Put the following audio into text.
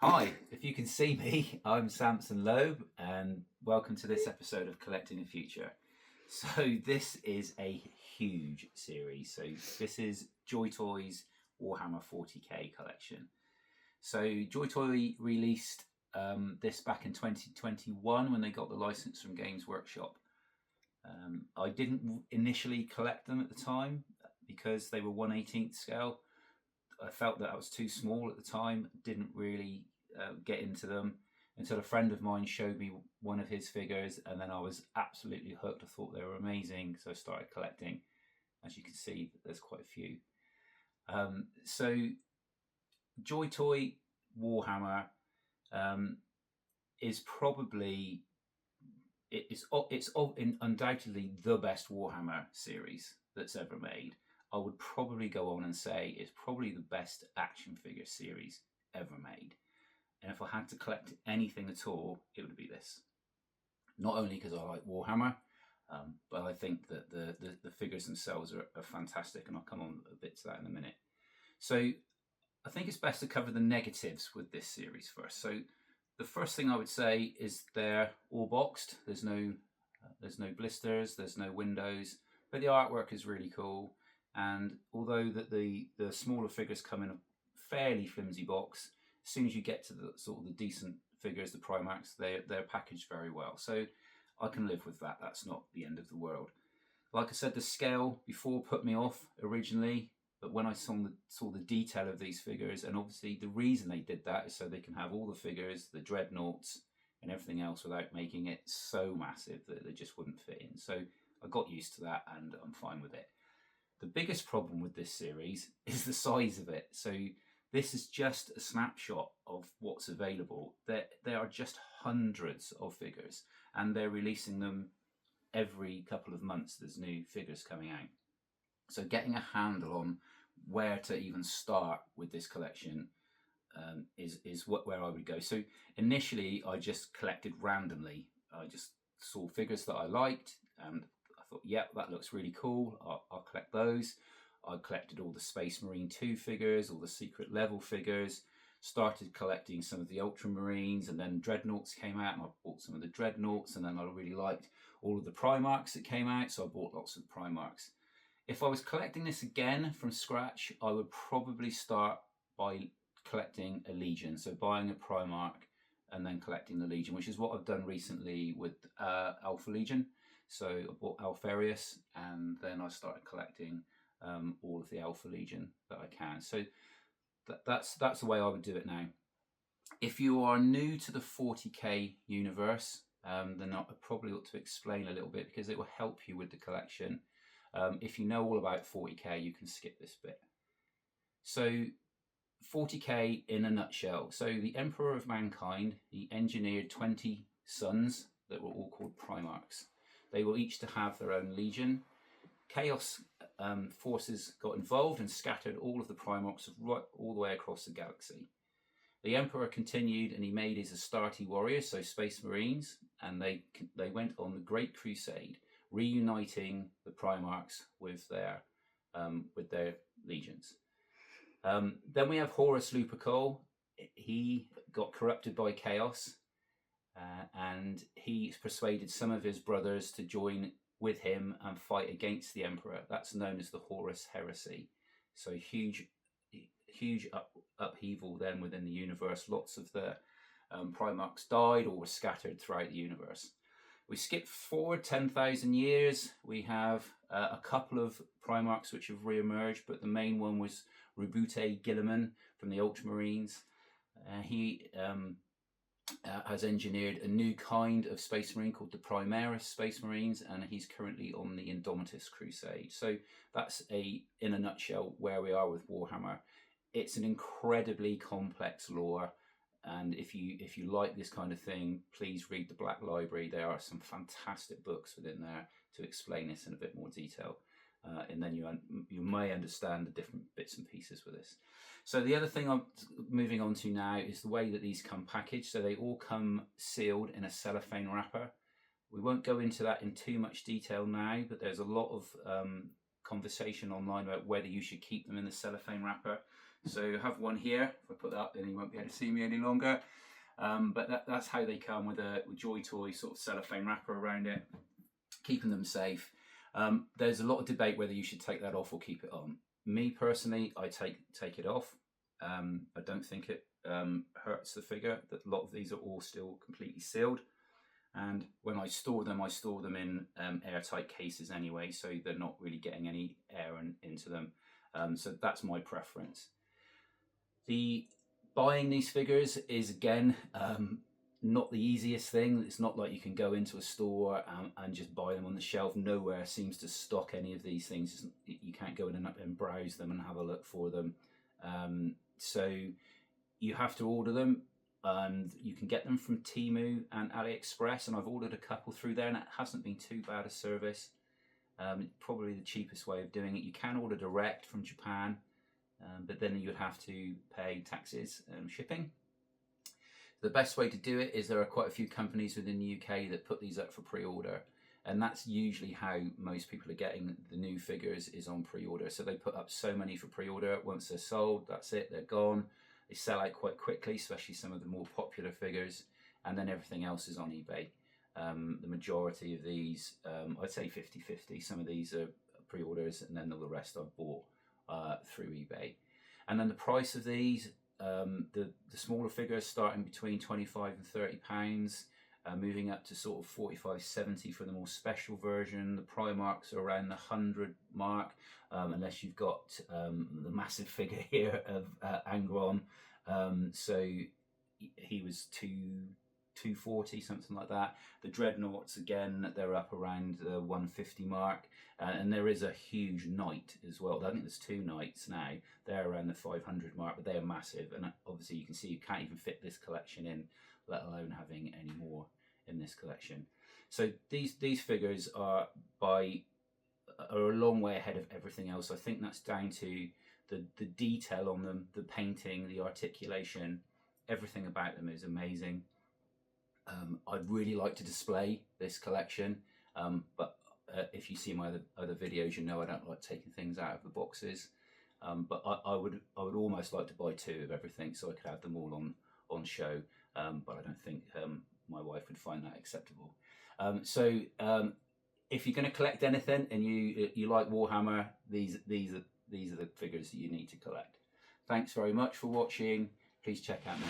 Hi, if you can see me, I'm Samsun Lobe, and welcome to this episode of Collecting the Future. So this is a huge series. So this is Joytoy's Warhammer 40k collection. So Joytoy released this back in 2021 when they got the license from Games Workshop. I didn't initially collect them at the time because they were 1/18 scale. I felt that I was too small at the time, didn't really get into them until a friend of mine showed me one of his figures, and then I was absolutely hooked. I thought they were amazing, so I started collecting. As you can see, there's quite a few. So Joytoy Warhammer is probably it's undoubtedly the best Warhammer series that's ever made. I would probably go on and say it's probably the best action figure series ever made. And if I had to collect anything at all, it would be this. Not only because I like Warhammer, but I think that the figures themselves are fantastic, and I'll come on a bit to that in a minute. So I think it's best to cover the negatives with this series first. So the first thing I would say is they're all boxed. There's no blisters, there's no windows, but the artwork is really cool. And although that the smaller figures come in a fairly flimsy box, as soon as you get to the sort of the decent figures, the Primarchs, they're packaged very well. So I can live with that. That's not the end of the world. Like I said, the scale before put me off originally, but when I saw the detail of these figures, and obviously the reason they did that is so they can have all the figures, the dreadnoughts, and everything else without making it so massive that they just wouldn't fit in. So I got used to that, and I'm fine with it. The biggest problem with this series is the size of it. So this is just a snapshot of what's available. There are just hundreds of figures, and they're releasing them every couple of months. There's new figures coming out. So getting a handle on where to even start with this collection is where I would go. So initially, I just collected randomly. I just saw figures that I liked, and I thought, yep, that looks really cool. I'll collect those. I collected all the Space Marine 2 figures, all the secret level figures, started collecting some of the Ultramarines, and then Dreadnoughts came out, and I bought some of the Dreadnoughts, and then I really liked all of the Primarchs that came out, so I bought lots of Primarchs. If I was collecting this again from scratch, I would probably start by collecting a Legion, so buying a Primarch and then collecting the Legion, which is what I've done recently with Alpha Legion. So I bought Alfarius, and then I started collecting all of the Alpha Legion that I can. So that's the way I would do it now. If you are new to the 40k universe, then I probably ought to explain a little bit, because it will help you with the collection. If you know all about 40k, you can skip this bit. So 40k in a nutshell. So the Emperor of Mankind, he engineered 20 sons that were all called Primarchs. They were each to have their own legion. Chaos forces got involved and scattered all of the Primarchs right all the way across the galaxy. The Emperor continued, and he made his Astarte warriors, so Space Marines, and they went on the Great Crusade, reuniting the Primarchs with their legions. Then we have Horus Lupercal. He got corrupted by Chaos, and he persuaded some of his brothers to join with him and fight against the Emperor. That's known as the Horus Heresy. So huge upheaval then within the universe. Lots of the Primarchs died or were scattered throughout the universe. We skip forward 10,000 years. We have a couple of Primarchs which have re-emerged, but the main one was Rubute Guilliman from the Ultramarines. He has engineered a new kind of Space Marine called the Primaris Space Marines, and he's currently on the Indomitus Crusade. So that's in a nutshell, where we are with Warhammer. It's an incredibly complex lore, and if you like this kind of thing, please read the Black Library. There are some fantastic books within there to explain this in a bit more detail. And then you may understand the different bits and pieces with this. So the other thing I'm moving on to now is the way that these come packaged. So they all come sealed in a cellophane wrapper. We won't go into that in too much detail now, but there's a lot of conversation online about whether you should keep them in the cellophane wrapper. So I have one here. If I put that up, then you won't be able to see me any longer. But that's how they come, with a Joytoy sort of cellophane wrapper around it, keeping them safe. There's a lot of debate whether you should take that off or keep it on. Me personally, I take it off. I don't think it hurts the figure. That a lot of these are all still completely sealed, and when I store them in airtight cases anyway, so they're not really getting any air into them. So that's my preference. Buying these figures is, again, not the easiest thing. It's not like you can go into a store and just buy them on the shelf. Nowhere seems to stock any of these things. You can't go in and browse them and have a look for them. So you have to order them, and you can get them from Temu and AliExpress, and I've ordered a couple through there, and it hasn't been too bad a service. Probably the cheapest way of doing it. You can order direct from Japan, but then you'd have to pay taxes and shipping. The best way to do it is there are quite a few companies within the UK that put these up for pre-order, and that's usually how most people are getting the new figures, is on pre-order. So they put up so many for pre-order. Once they're sold, that's it, they're gone. They sell out quite quickly, especially some of the more popular figures, and then everything else is on eBay. The majority of these, I'd say 50-50. Some of these are pre-orders, and then the rest I've bought through eBay. And then the price of these, the smaller figures starting between £25 and £30, moving up to sort of £45-70 for the more special version. The Primarks are around the 100 mark, unless you've got the massive figure here of Angron. So he was 240, something like that. The Dreadnoughts, again, they're up around the 150 mark. And there is a huge Knight as well. I think there's 2 Knights now. They're around the 500 mark, but they are massive. And obviously you can see you can't even fit this collection in, let alone having any more in this collection. So these figures are a long way ahead of everything else. I think that's down to the detail on them, the painting, the articulation, everything about them is amazing. I'd really like to display this collection, but if you see my other videos, you know I don't like taking things out of the boxes. But I would almost like to buy 2 of everything so I could have them all on show. But I don't think my wife would find that acceptable. So if you're going to collect anything and you like Warhammer, these are the figures that you need to collect. Thanks very much for watching. Please check out my